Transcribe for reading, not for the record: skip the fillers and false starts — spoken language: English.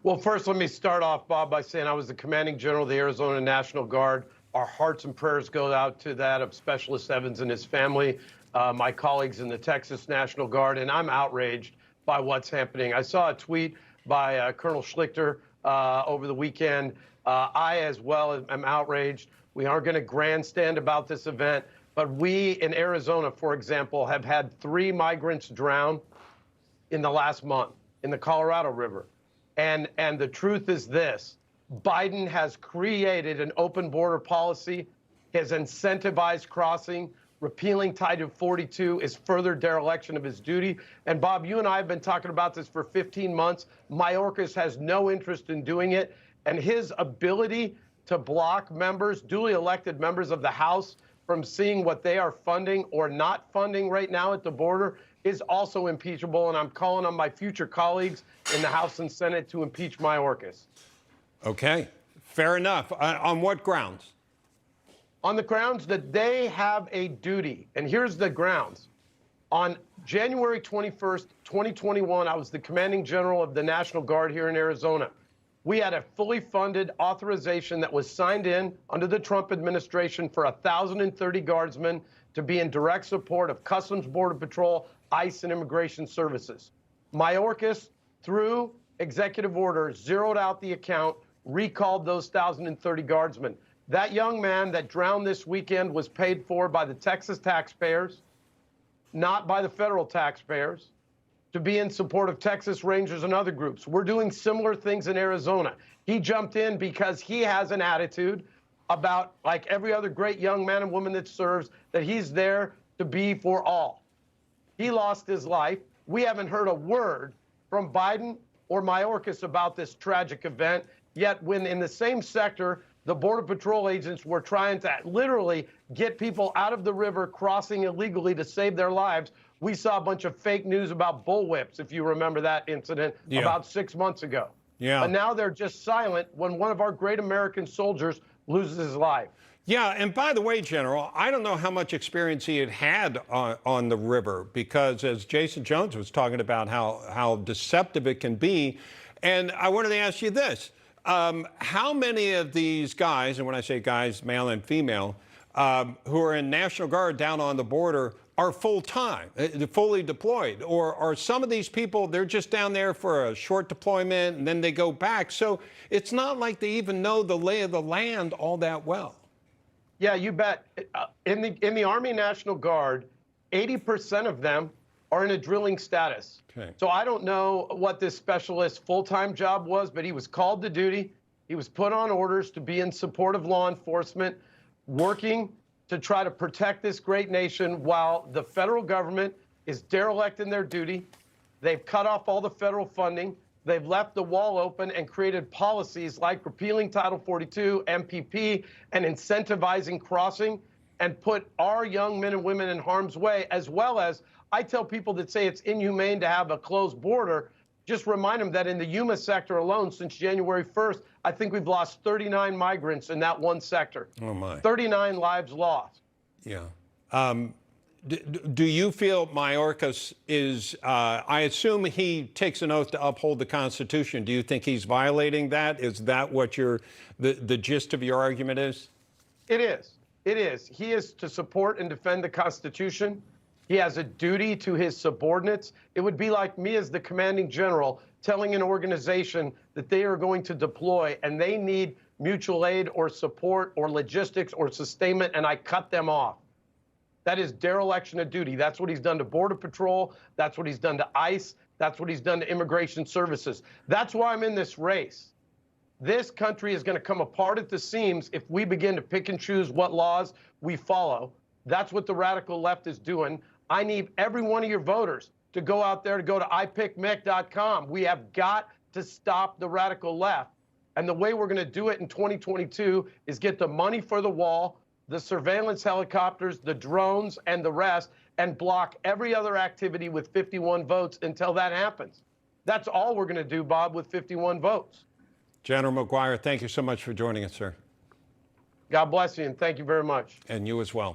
Well, first, let me start off, Bob, by saying I was the commanding general of the Arizona National Guard. Our hearts and prayers go out to that of Specialist Evans and his family, my colleagues in the Texas National Guard, and I'm outraged by what's happening. I saw a tweet by Colonel Schlichter over the weekend. I, as well, am outraged. We aren't going to grandstand about this event, but we in Arizona, for example, have had 3 migrants drown in the last month in the Colorado River. And the truth is this: Biden has created an open border policy, has incentivized crossing. Repealing Title 42 is further dereliction of his duty. And Bob, you and I have been talking about this for 15 months. Mayorkas has no interest in doing it. And his ability to block members, duly elected members of the House, from seeing what they are funding or not funding right now at the border is also impeachable, and I'm calling on my future colleagues in the House and Senate to impeach Mayorkas. Okay, fair enough. On what grounds? On the grounds that they have a duty, and here's the grounds. On January 21st, 2021, I was the commanding general of the National Guard here in Arizona. We had a fully funded authorization that was signed in under the Trump administration for 1,030 guardsmen to be in direct support of Customs, Border Patrol, ICE, and Immigration Services. Mayorkas, through executive order, zeroed out the account, recalled those 1,030 guardsmen. That young man that drowned this weekend was paid for by the Texas taxpayers, not by the federal taxpayers, to be in support of Texas Rangers and other groups. We're doing similar things in Arizona. He jumped in because he has an attitude about, like every other great young man and woman that serves, that he's there to be for all. He lost his life. We haven't heard a word from Biden or Mayorkas about this tragic event, yet when in the same sector, the Border Patrol agents were trying to literally get people out of the river crossing illegally to save their lives, we saw a bunch of fake news about bullwhips, if you remember that incident, about 6 months ago. But now they're just silent when one of our great American soldiers loses his life. Yeah, and by the way, General, I don't know how much experience he had on the river, because as Jason Jones was talking about how deceptive it can be, and I wanted to ask you this. How many of these guys, and when I say guys, male and female, who are in National Guard down on the border are full-time, fully deployed? Or are some of these people, they're just down there for a short deployment and then they go back? So it's not like they even know the lay of the land all that well. Yeah, you bet. In the Army National Guard, 80% of them are in a drilling status. Okay. So I don't know what this specialist's full-time job was, but he was called to duty. He was put on orders to be in support of law enforcement, working to try to protect this great nation while the federal government is derelict in their duty. They've cut off all the federal funding. They've left the wall open and created policies like repealing Title 42, MPP, and incentivizing crossing, and put our young men and women in harm's way, as well as, I tell people that say it's inhumane to have a closed border, just remind them that in the Yuma sector alone, since January 1st, I think we've lost 39 migrants in that one sector. Oh, my. 39 lives lost. Yeah. Do you feel Mayorkas is, I assume he takes an oath to uphold the Constitution. Do you think he's violating that? Is that what the gist of your argument is? It is. It is. He is to support and defend the Constitution. He has a duty to his subordinates. It would be like me as the commanding general telling an organization that they are going to deploy and they need mutual aid or support or logistics or sustainment, and I cut them off. That is dereliction of duty. That's what he's done to Border Patrol. That's what he's done to ICE. That's what he's done to Immigration Services. That's why I'm in this race. This country is going to come apart at the seams if we begin to pick and choose what laws we follow. That's what the radical left is doing. I need every one of your voters to go out there, to go to ipickmick.com. We have got to stop the radical left. And the way we're going to do it in 2022 is get the money for the wall, the surveillance helicopters, the drones, and the rest, and block every other activity with 51 votes until that happens. That's all we're going to do, Bob, with 51 votes. General McGuire, thank you so much for joining us, sir. God bless you, and thank you very much. And you as well.